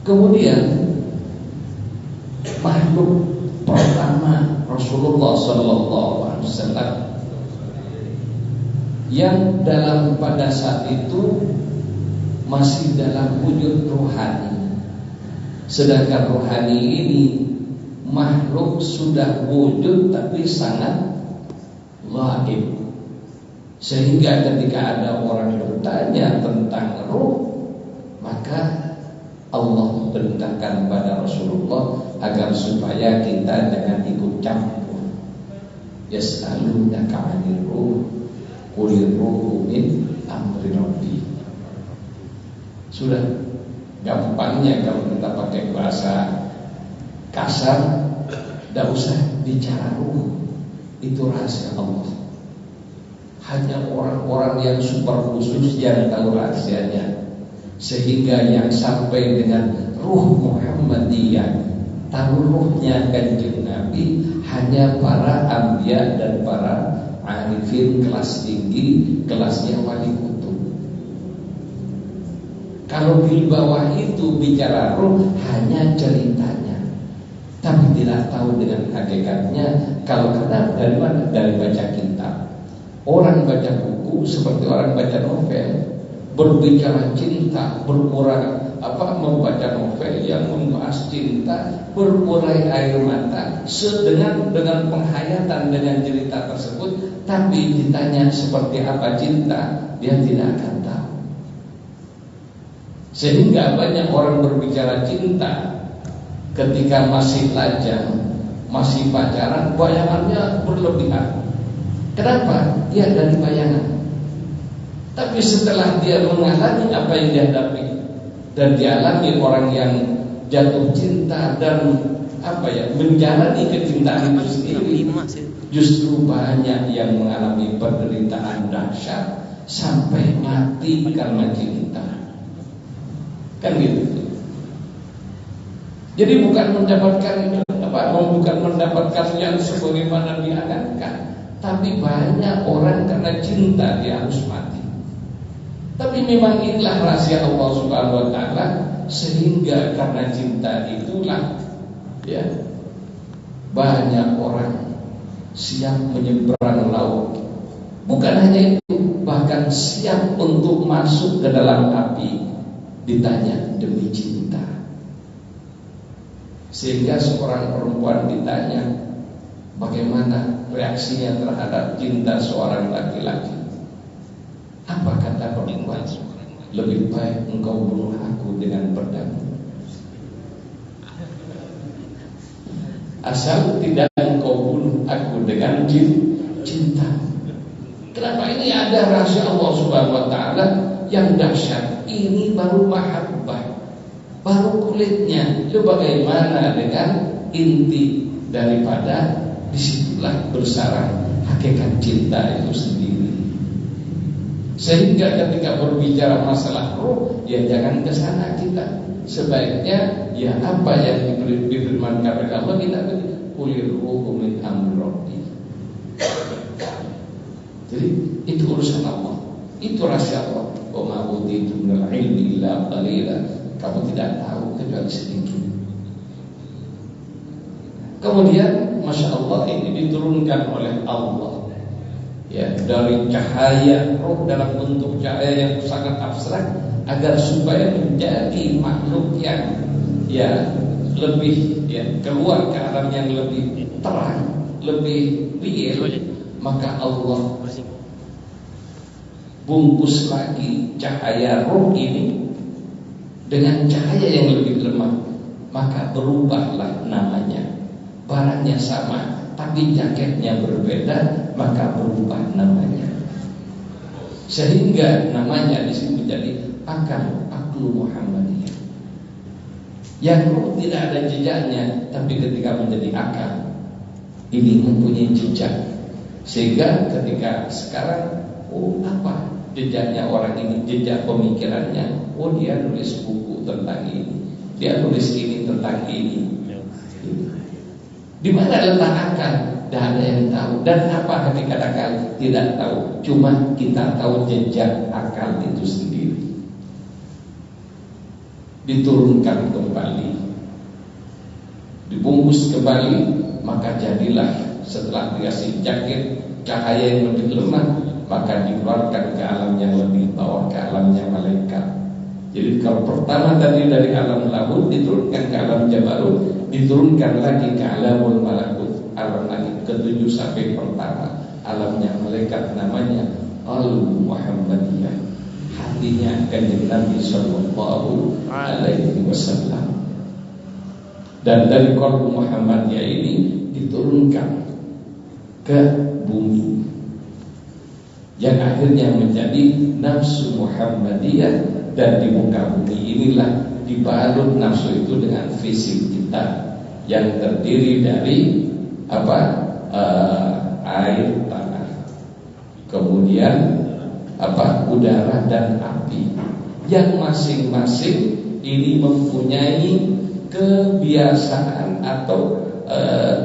Kemudian makhluk pertama Rasulullah SAW yang pada saat itu masih dalam wujud rohani. Sedangkan rohani ini makhluk sudah wujud tapi sangat gaib. Sehingga ketika ada orang bertanya tentang ruh, maka Allah memerintahkan pada Rasulullah agar supaya kita jangan ikut campur. Yas'alunaka 'anil ruh qulir ruhu min amri rabbi. Sudah gampangnya kalau kita pakai bahasa kasar, tidak usah bicara ruh, itu rahasia Allah. Hanya orang-orang yang super khusus yang tahu rahasianya. Sehingga yang sampai dengan ruh Muhammadiyah, tahu ruhnya Kanjeng Nabi, hanya para anbiya dan para arifin kelas tinggi, kelasnya wali kutub. Kalau di bawah itu bicara ruh hanya ceritanya, tapi tidak tahu dengan hakikatnya. Kalau kenapa? Dari mana? Dari baca kitab. Orang baca buku seperti orang baca novel. Berbicara cinta, membaca novel yang membahas cinta, berurai air mata, dengan penghayatan dengan cerita tersebut. Tapi ditanya seperti apa cinta, dia tidak akan tahu. Sehingga banyak orang berbicara cinta ketika masih lajang, masih pacaran, bayangannya berlebihan. Kenapa? Dia dari bayangan. Tapi setelah dia mengalami apa yang dihadapi dan dialami orang yang jatuh cinta dan menjalani kecintaan itu sendiri, justru banyak yang mengalami penderitaan dahsyat sampai mati karena cinta. Kan gitu. Jadi bukan mendapatkan yang sebagaimana diangankan, tapi banyak orang karena cinta dia harus mati. Tapi memang inilah rahasia Allah Subhanahu wa taala, sehingga karena cinta itulah banyak orang siap menyeberang laut. Bukan hanya itu, bahkan siap untuk masuk ke dalam api ditanya demi cinta. Sehingga seorang perempuan ditanya bagaimana reaksinya terhadap cinta seorang laki-laki. Apa kata perempuan? Lebih baik engkau bunuh aku dengan pedang, asal tidak engkau bunuh aku dengan cinta. Kenapa? Ini ada rahasia Allah Subhanahu wa taala yang dahsyat. Ini baru mahabbah, baru kulitnya. Itu bagaimana dengan inti daripada disitulah bersarang hakikat cinta itu sendiri. Sehingga ketika berbicara masalah ruh, ya jangan ke sana kita. Sebaiknya apa yang difirmankan oleh Allah kita qulir ruhu min amri rabbi. Jadi itu urusan Allah, itu rahasia Allah. Wa ma utitu minal ilmi illa qalila. Kamu tidak tahu kecuali sedikit. Kemudian Masya Allah ini diturunkan oleh Allah dari cahaya roh dalam bentuk cahaya yang sangat abstrak, agar supaya menjadi makhluk yang lebih keluar ke alam yang lebih terang, lebih real. Maka Allah bungkus lagi cahaya roh ini dengan cahaya yang lebih lemah, maka berubahlah namanya. Barangnya sama tapi jaketnya berbeda, maka berubah namanya. Sehingga namanya di sini menjadi aklu Muhammadiyah. Yang roh tidak ada jejaknya, tapi ketika menjadi akal, ini mempunyai jejak. Sehingga ketika sekarang, apa jejaknya orang ini, jejak pemikirannya? Dia nulis buku tentang ini, dia nulis ini tentang ini. Di mana letak akal? Tidak ada yang tahu. Dan apa hakikat akal? Tidak tahu. Cuma kita tahu jejak akal itu sendiri. diturunkan kembali, dibungkus kembali, maka jadilah setelah dikasih jaket cahaya yang lebih lemah, maka dikeluarkan ke alam yang lebih bawah, ke alamnya malaikat. Jadi kalau pertama tadi dari alam lahud diturunkan ke alam jabarut, diturunkan lagi ke alamul malakut, alam lagi ke-7 sampai pertama, alamnya malaikat, namanya Al-Muhammadiyah, hatinya kanjeng Nabi sallallahu alaihi wasallam. Dan dari qalbu Muhammadiyah ini diturunkan ke bumi, yang akhirnya menjadi nafsu Muhammadiyah. Dan di muka bumi inilah dibalut nafsu itu dengan fisik kita yang terdiri dari air, tanah, kemudian udara dan api, yang masing-masing ini mempunyai kebiasaan atau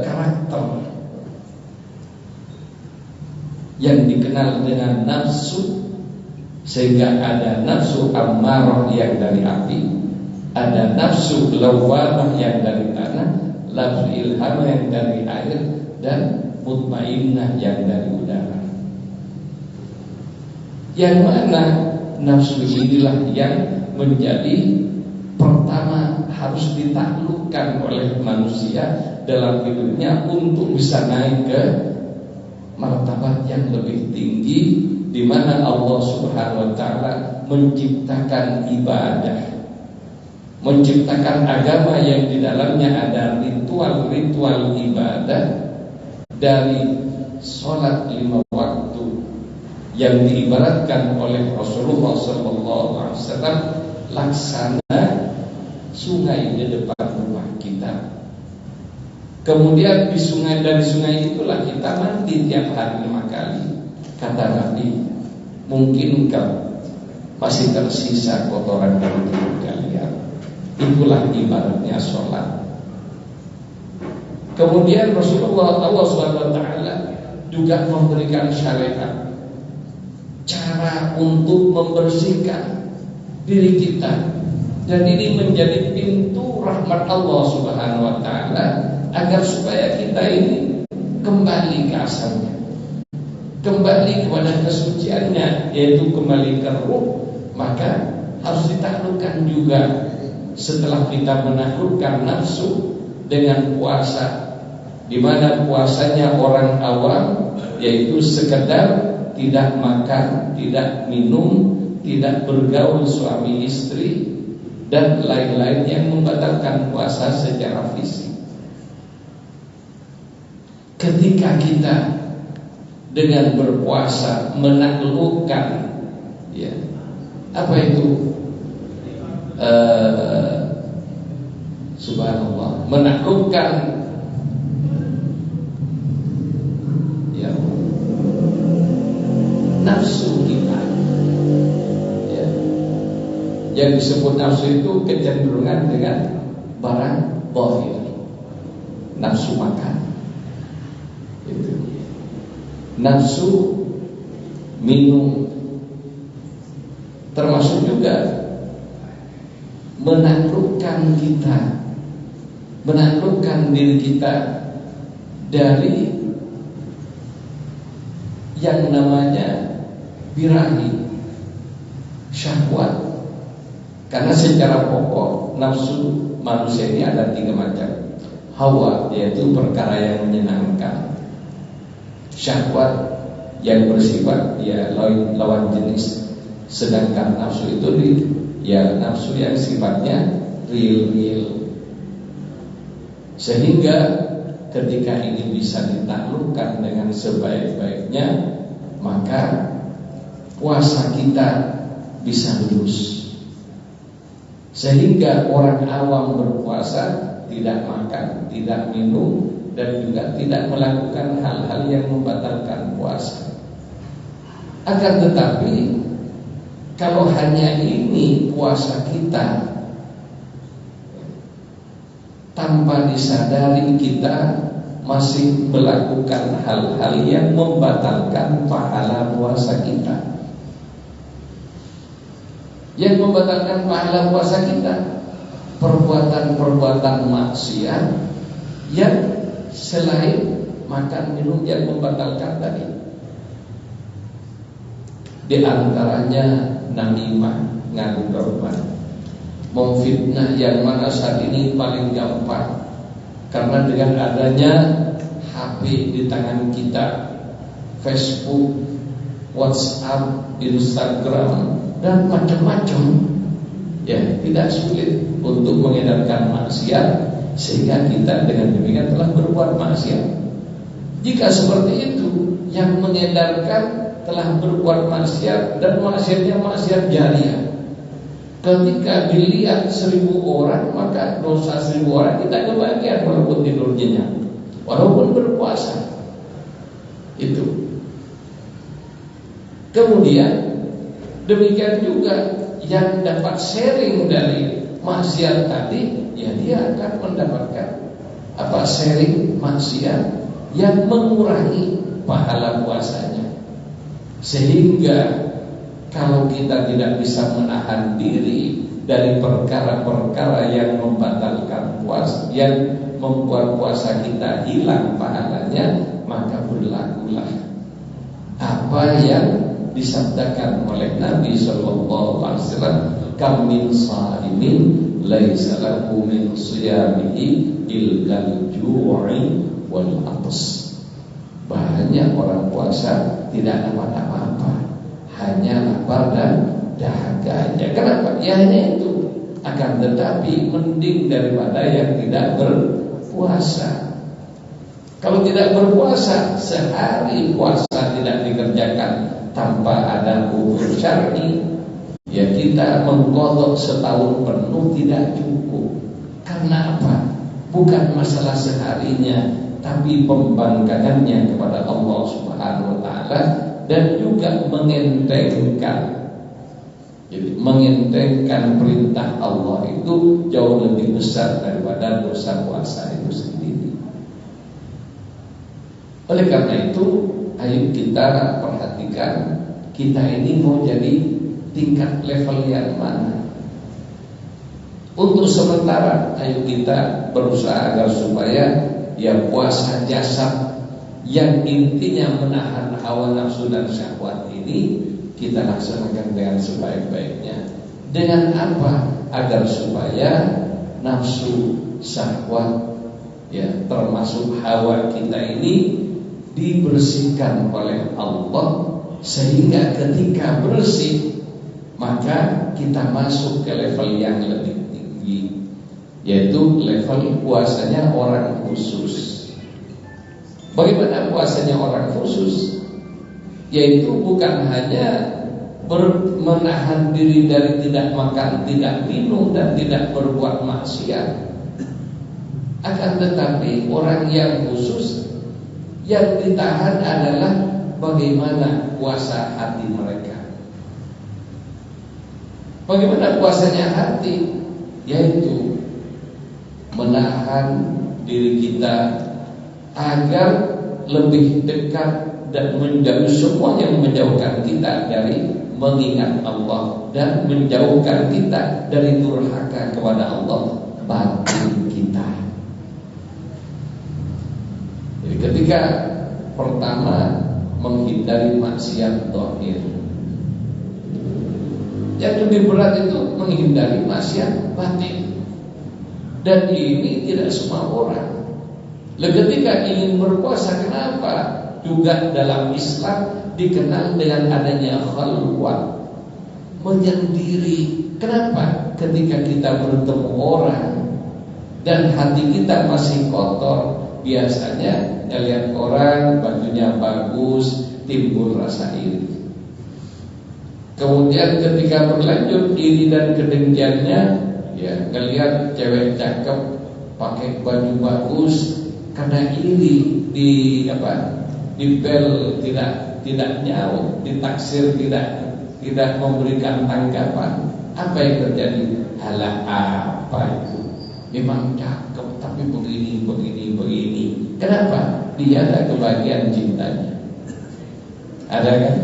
karakter yang dikenal dengan nafsu. Sehingga ada nafsu ammarah yang dari api, ada nafsu lawwamah yang dari tanah, nafsu ilhamah yang dari air, dan mutmainnah yang dari udara. Yang mana nafsu inilah yang menjadi pertama harus ditaklukkan oleh manusia dalam hidupnya untuk bisa naik ke martabat yang lebih tinggi, di mana Allah Subhanahu wa taala menciptakan ibadah, menciptakan agama yang di dalamnya ada ritual-ritual ibadah, dari sholat 5 waktu yang diibaratkan oleh Rasulullah SAW laksana sungai di depan rumah kita. Kemudian dari sungai itulah kita mandi tiap hari 5 kali. Kata Nabi, mungkin masih tersisa kotoran dari tubuh kalian. Itulah ibaratnya sholat. Kemudian Allah SWT juga memberikan syariat, cara untuk membersihkan diri kita. Dan ini menjadi pintu rahmat Allah Subhanahu wa taala, agar supaya kita ini kembali ke asalnya, kembali kepada kesuciannya, yaitu kembali ke ruh. Maka harus ditaklukkan juga setelah kita menaklukkan nafsu dengan puasa, di mana puasanya orang awam, yaitu sekedar tidak makan, tidak minum, tidak bergaul suami istri, dan lain-lain yang membatalkan puasa secara fisik. Ketika kita dengan berpuasa menaklukkan, ya, apa itu? Subhanallah, menaklukkan, ya, nafsu kita, ya. Yang disebut nafsu itu kecenderungan dengan barang zahir, nafsu makan, itu. Nafsu minum, termasuk juga menaklukkan kita, menaklukkan diri kita dari yang namanya birahi, syahwat. Karena secara pokok nafsu manusia ini ada 3 macam. Hawa, yaitu perkara yang menyenangkan. Syahwat yang bersifat lawan jenis. Sedangkan nafsu itu nafsu yang sifatnya real. Sehingga ketika ini bisa ditaklukkan dengan sebaik-baiknya, maka puasa kita bisa lurus. Sehingga orang awam berpuasa tidak makan, tidak minum, dan juga tidak melakukan hal-hal yang membatalkan puasa. Akan tetapi kalau hanya ini puasa kita, tanpa disadari kita masih melakukan hal-hal yang membatalkan pahala puasa kita. Yang membatalkan pahala puasa kita perbuatan-perbuatan maksiat yang selain makan minum yang membatalkan tadi. Di antaranya namimah, ngadu domba, memfitnah, yang mana saat ini paling gampang karena dengan adanya HP di tangan kita, Facebook, WhatsApp, Instagram, dan macam-macam, ya tidak sulit untuk mengedarkan maksiat, sehingga kita dengan demikian telah berbuat maksiat. Jika seperti itu, yang mengedarkan telah berbuat maksiat, dan maksiatnya maksiat jariah. Ketika dilihat 1000 orang, maka dosa 1000 orang kita kebagian walaupun tidur nyenyak, walaupun berpuasa. Itu. Kemudian demikian juga yang dapat sharing dari maksiat tadi, ya dia akan mendapatkan sharing maksiat yang mengurangi pahala puasanya. Sehingga kalau kita tidak bisa menahan diri dari perkara-perkara yang membatalkan puasa, yang membuat puasa kita hilang pahalanya, maka berlakulah apa yang disabdakan oleh Nabi sallallahu alaihi wasallam, kam min shaimin laisa lahu min shiyamihi illa al-ju'i wal 'atas. Banyak orang puasa tidak dapat apa-apa, hanya lapar dan dahaga aja. Kenapa? Ya hanya itu. Akan tetapi mending daripada yang tidak berpuasa. Kalau tidak berpuasa, sehari puasa tidak dikerjakan tanpa ada udzur syar'i, ya kita mengqadha setahun penuh tidak cukup. Karena apa? Bukan masalah seharinya, tapi pembangkangannya kepada Allah Subhanahu wa taala, dan juga mengentengkan. Jadi mengentengkan perintah Allah itu jauh lebih besar daripada dosa puasa itu sendiri. Oleh karena itu, ayo kita perhatikan, kita ini mau jadi tingkat level yang mana. Untuk sementara, ayo kita berusaha agar supaya ya puasa jasad yang intinya menahan hawa nafsu dan syahwat ini kita laksanakan dengan sebaik-baiknya. Dengan apa? Agar supaya nafsu, syahwat, ya termasuk hawa kita ini dibersihkan oleh Allah, sehingga ketika bersih maka kita masuk ke level yang lebih tinggi, yaitu level puasanya orang khusus. Bagaimana puasanya orang khusus? Yaitu bukan hanya menahan diri dari tidak makan, tidak minum, dan tidak berbuat maksiat. Akan tetapi orang yang khusus, yang ditahan adalah bagaimana puasa hati mereka. Bagaimana puasanya hati? Yaitu menahan diri kita agar lebih dekat dan menjauh semua yang menjauhkan kita dari mengingat Allah, dan menjauhkan kita dari durhaka kepada Allah, batin kita. Jadi ketika pertama menghindari maksiat zahir, yang lebih berat itu menghindari maksiat batin. Dan ini tidak semua orang. Ketika ingin berpuasa, kenapa? Juga dalam Islam dikenal dengan adanya khalwat, menyendiri. Kenapa? Ketika kita bertemu orang dan hati kita masih kotor, biasanya ngelihat orang bajunya bagus, timbul rasa iri. Kemudian ketika berlanjut iri dan kedengkiannya, ya ngelihat cewek cakep pakai baju bagus, karena iri di bel tidak nyaut, ditaksir tidak memberikan tanggapan. Apa yang terjadi? Halah apa itu? Memang cakep tapi begini. Kenapa? Dia ada kebahagiaan cintanya. Ada kan?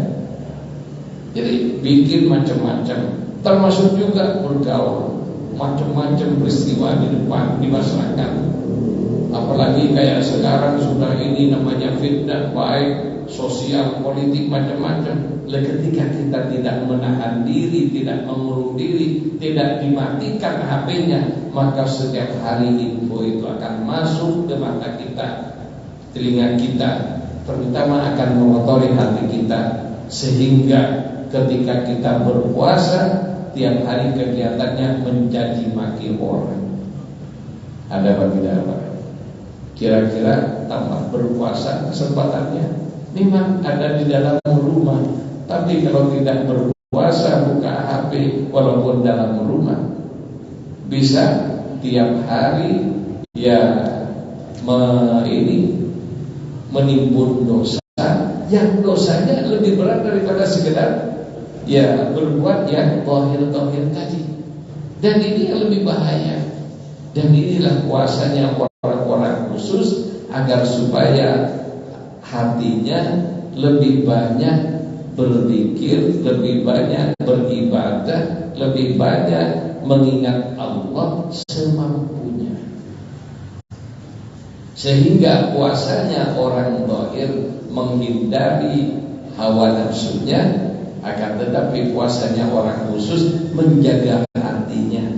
Jadi bikin macam-macam, termasuk juga bergaul, macam-macam peristiwa di depan di masyarakat. Apalagi kayak sekarang sudah ini namanya fitnah, baik sosial, politik, macam-macam. Ketika kita tidak menahan diri, tidak mengurung diri, tidak dimatikan HP-nya, maka setiap hari info itu akan masuk ke mata kita, telinga kita, terutama akan mengotori hati kita. Sehingga ketika kita berpuasa, tiap hari kegiatannya mencaci maki orang. Ada apa tidak apa? Kira-kira tambah berpuasa kesempatannya memang ada di dalam rumah. Tapi kalau tidak berpuasa, buka HP walaupun dalam rumah, bisa tiap hari ya menimbun dosa, yang dosanya lebih berat daripada sekedar ya berbuat yang tohir-tohir tadi. Dan ini yang lebih bahaya. Dan inilah puasanya orang-orang khusus, agar supaya hatinya lebih banyak berzikir, lebih banyak beribadah, lebih banyak mengingat Allah semampunya. Sehingga puasanya orang zahir menghindari hawa nafsunya, akan tetapi puasanya orang khusus menjaga hatinya.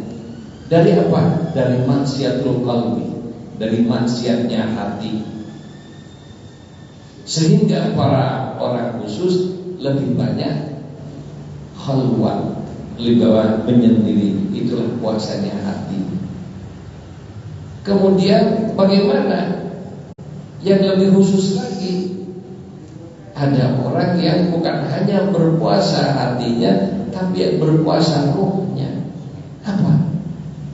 Dari apa? Dari maksiatul qalbi, dari maksiatnya hati. Sehingga para orang khusus lebih banyak khalwat, lebih banyak menyendiri. Itulah puasanya hati. Kemudian bagaimana yang lebih khusus lagi? Ada orang yang bukan hanya berpuasa hatinya, tapi yang berpuasa rohnya. Apa?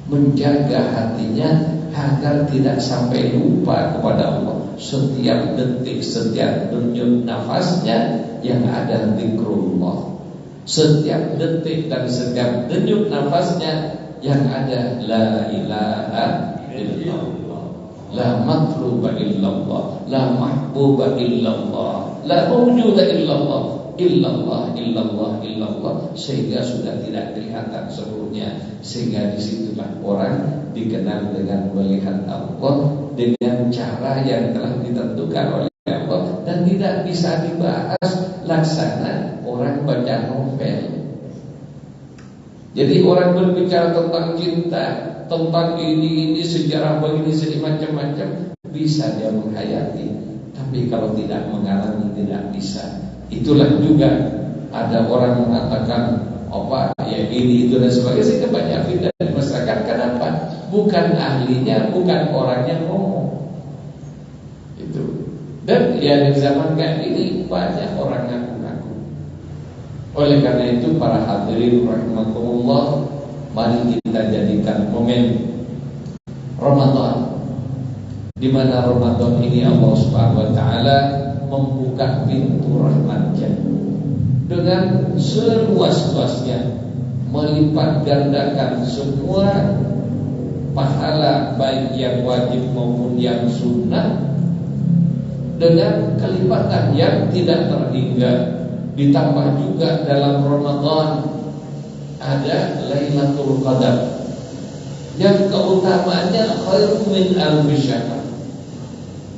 Menjaga hatinya agar tidak sampai lupa kepada Allah. Setiap detik, setiap denyut nafasnya yang ada zikrullah. Setiap detik dan setiap denyut nafasnya yang ada la ilaha illallah, la matluba illallah, la mahbuba illallah, la mawjuda illallah, illallah, illallah, illallah, sehingga sudah tidak kelihatan seluruhnya. Sehingga disitulah orang dikenal dengan melihat Allah dengan cara yang telah ditentukan oleh Allah, dan tidak bisa dibahas laksana orang baca novel. Jadi orang berbicara tentang cinta, tentang ini sejarah begini, sedih macam-macam, bisa dia menghayati. Tapi kalau tidak mengalami, tidak bisa. Itulah juga ada orang mengatakan apa ya ini itu dan sebagainya, sehingga banyak fitnah di masyarakat. Kenapa? Bukan ahlinya, bukan orangnya ngomong itu. Dan ya di zaman kayak ini banyak orang ngaku-ngaku. Oleh karena itu para hadirin rahimakumullah, mari kita jadikan momen Ramadan, di mana Ramadan ini Allah Subhanahu wa taala membuka pintu rahmatnya dengan seluas-luasnya, melipat gandakan semua pahala baik yang wajib maupun yang sunnah dengan kelipatan yang tidak terhingga. Ditambah juga dalam Ramadan ada Lailatul Qadar yang keutamaannya khairum min alfi syahr.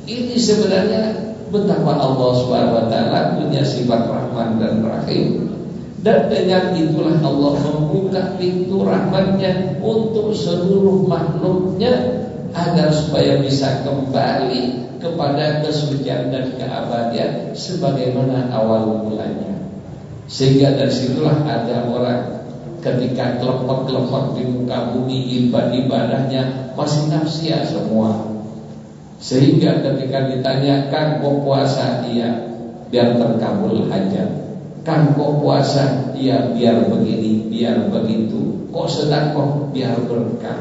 Ini sebenarnya betapa Allah Subhanahu wa taala punya sifat Rahman dan Rahim, dan dengan itulah Allah membuka pintu rahmatnya untuk seluruh makhluknya, agar supaya bisa kembali kepada kesucian dan keabadian sebagaimana awal mulanya. Sehingga dari situlah ada orang ketika kelepek-kelepek di muka bumi, ibadahnya masih nafsia semua. Sehingga ketika ditanya, kan kok puasa? Iya, biar terkabul hajat. Kan kok puasa? Iya, biar begini, biar begitu. Kok sedekah? Biar berkah.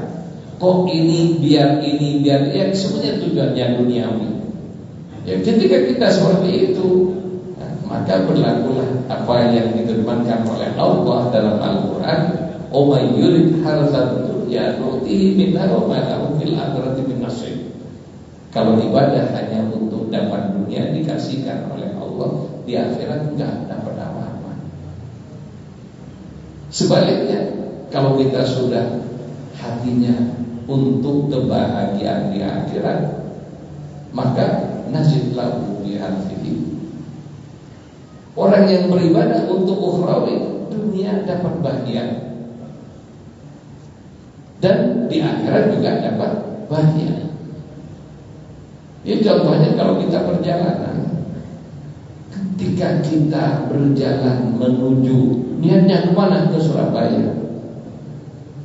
Kok ini, biar ya, semuanya tujuannya duniawi. Ya, ketika kita seperti itu, maka berlakulah apa yang difirmankan oleh Allah dalam Al-Quran, "O may yurid harzad dunya nu'tihi minha wa ma lahu fil akhirati min nasib." Kalau ibadah hanya untuk dapat dunia, dikasihkan oleh Allah, di akhirat enggak dapat apa-apa. Sebaliknya, kalau kita sudah hatinya untuk kebahagiaan di akhirat, maka nazid lahu bi hadhihi. Orang yang beribadah untuk ukhrawi, dunia dapat bahagia dan di akhirat juga dapat bahagia. Ya contohnya kalau kita perjalanan, ketika kita berjalan menuju niatnya kemana, ke Surabaya,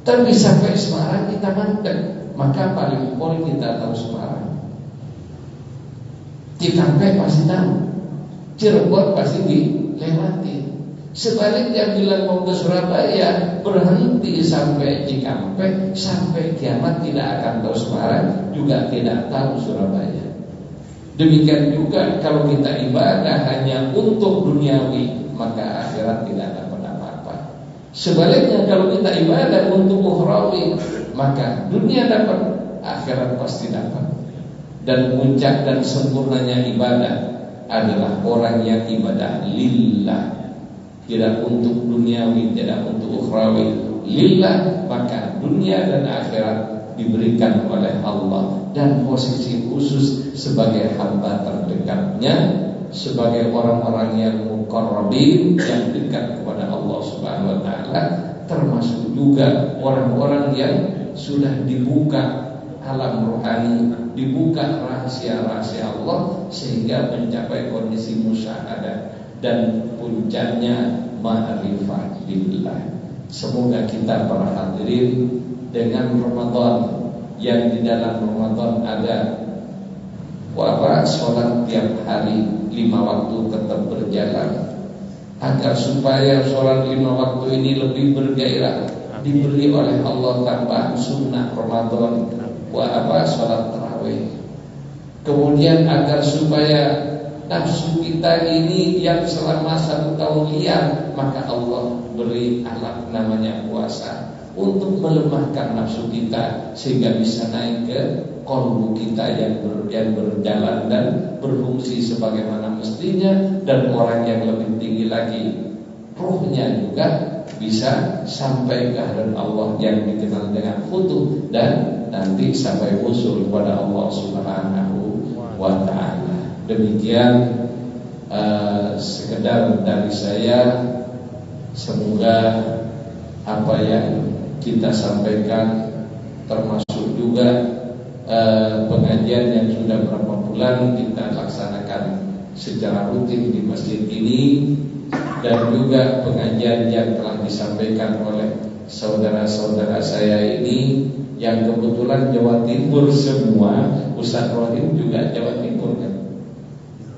tapi sampai Semarang kita mandek, maka paling pol kita tahu Semarang, Cikampek pasti tahu, Cirebon pasti dilewati. Sebaliknya bila mau ke Surabaya, berhenti sampai Cikampek, sampai kiamat tidak akan tahu Semarang, juga tidak tahu Surabaya. Demikian juga kalau kita ibadah hanya untuk duniawi, maka akhirat tidak dapat apa-apa. Sebaliknya kalau kita ibadah untuk ukhrawi, maka dunia dapat, akhirat pasti dapat. Dan puncak dan sempurnanya ibadah adalah orang yang ibadah lillah, tidak untuk duniawi, tidak untuk ukhrawi, lillah, maka dunia dan akhirat diberikan oleh Allah, dan posisi khusus sebagai hamba terdekatnya, sebagai orang-orang yang muqarrabin, yang dekat kepada Allah Subhanahu wa taala, termasuk juga orang-orang yang sudah dibuka alam rohani, dibuka rahasia-rahasia Allah sehingga mencapai kondisi musyahadah dan puncaknya ma'rifat billah. Semoga kita para hadirin dengan Ramadan, yang di dalam Ramadan ada sholat tiap hari 5 waktu tetap berjalan, agar supaya sholat 5 waktu ini lebih bergairah, diberi oleh Allah tambahan sunnah Ramadan, sholat tarawih. Kemudian agar supaya nafsu kita ini yang selama 1 tahun liar, maka Allah beri alat namanya puasa untuk melemahkan nafsu kita sehingga bisa naik ke qalbu kita yang berjalan dan berfungsi sebagaimana mestinya, dan orang yang lebih tinggi lagi ruhnya juga bisa sampai ke hadarat Allah yang dikenal dengan futuh, dan nanti sampai usul kepada Allah Subhanahu wa ta'ala. Demikian sekedar dari saya. Semoga apa yang kita sampaikan, termasuk juga pengajian yang sudah berapa bulan kita laksanakan secara rutin di masjid ini, dan juga pengajian yang telah disampaikan oleh saudara-saudara saya ini yang kebetulan Jawa Timur semua. Ustaz Rohim juga Jawa Timur kan?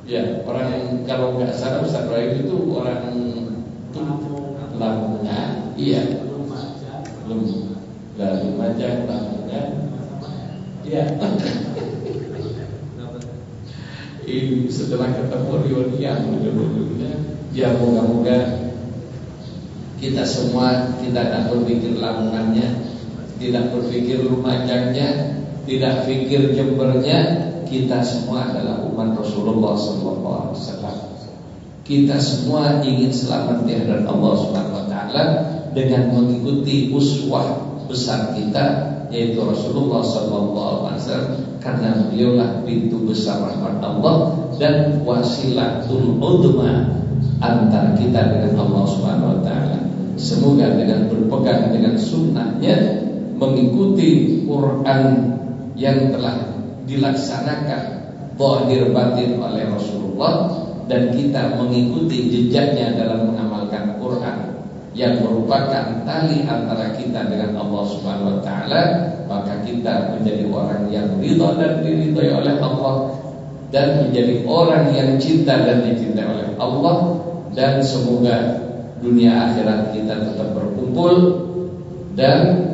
Ya, orang kalau nggak salah Ustaz Rohim itu orang Lamongan. Iya. Lumajang, Lamongan. Iya. Ini setelah ketemu reunian dulu-dulunya. Ya moga-moga kita semua tidak berpikir Lamongannya, tidak berpikir Lumajangnya, tidak pikir Jembernya. Kita semua adalah umat Rasulullah SAW. Kita semua ingin selamat di hadapan Allah Subhanahu wa taala dengan mengikuti uswah besar kita, yaitu Rasulullah SAW, karena beliaulah pintu besar rahmat Allah dan wasilatul udma antara kita dengan Allah Subhanahu wa taala. Semoga dengan berpegang dengan sunnahnya, mengikuti Quran yang telah dilaksanakan zahir batin oleh Rasulullah, dan kita mengikuti jejaknya dalam mengamalkan Quran yang merupakan tali antara kita dengan Allah Subhanahu wa taala, maka kita menjadi orang yang ridha dan diridhai oleh Allah, dan menjadi orang yang cinta dan dicintai oleh Allah. Dan semoga dunia akhirat kita tetap berkumpul. Dan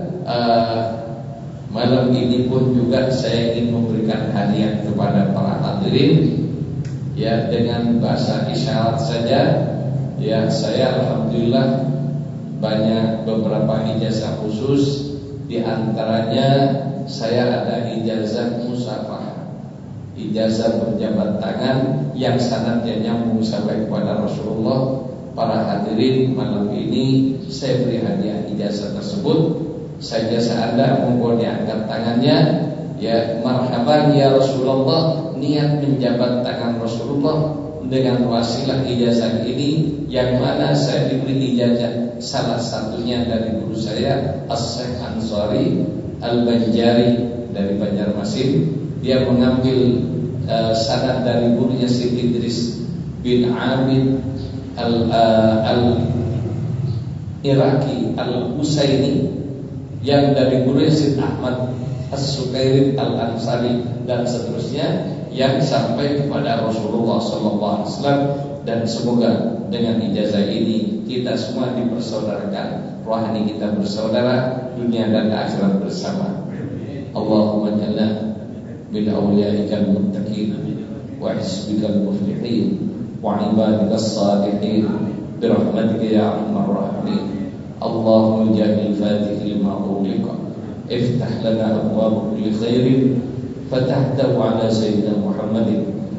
malam ini pun juga saya ingin memberikan hadiah kepada para hadirin, ya, dengan bahasa isyarat saja. Ya, saya alhamdulillah banyak beberapa ijazah khusus. Di antaranya saya ada ijazah musafah, ijazah berjabat tangan yang sanadnya nyambung sampai kepada Rasulullah. Para hadirin, malam ini saya beri hadiah ijazah tersebut. saja seanda monggo diangkat tangannya. Ya marhaban ya Rasulullah, niat menjabat tangan Rasulullah dengan wasilah ijazah ini, yang mana saya diberi ijazah salah satunya dari guru saya As-Syaikh Ansari Al-Banjari dari Banjarmasin. Dia mengambil sanad dari gurunya Syekh Idris bin Abid Al-Iraqi Al-Husaini, yang dari gurunya Syekh Ahmad As-Sukairin Al-Ansari, dan seterusnya, yang sampai kepada Rasulullah SAW. Dan semoga dengan ijazah ini kita semua dipersaudarakan, rohani kita bersaudara, dunia dan akhirat bersama. Allahumma jalla min awliyaikal muttaqin wa hisbikal muflihin wa ibadikas salihin birahmatika ya arhamar rahimin. Allahumma ja'al fatihil ma'ulika افتح لنا أبواب كل خير فتحته على سيدنا محمد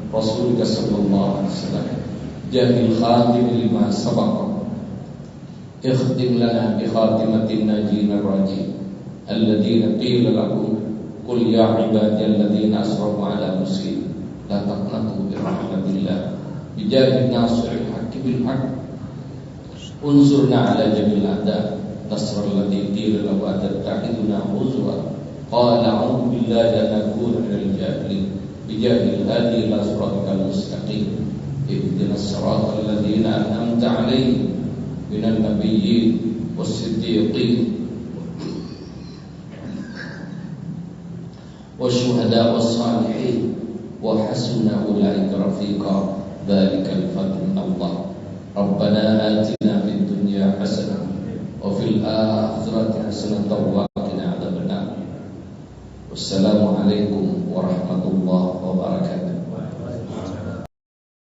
رسولك صلى الله عليه وسلم جاه الخاتم لما سبق اختم لنا بخاتمة الناجين الراجين الذين قيل لهم قل يا عبادي الذين أسرفوا على أنفسهم لا تقنطوا برحمة الله بجاه الناصر الحق بالحق انصرنا على جميع الأعداء نصر الذي قيل له أتتخذنا هزوا قال أعوذ بالله أن أكون من الجاهلين بجاه الهادي إلى صراطك المستقيم اهدنا الصراط الذين أنعمت عليهم من النبيين والصديقين والشهداء والصالحين وحسن أولئك رفيقا ذلك الفضل من الله ربنا آتنا في الدنيا حسنة وفي الآخرة حسنة وقنا عذاب النار. Wassalamualaikum warahmatullahi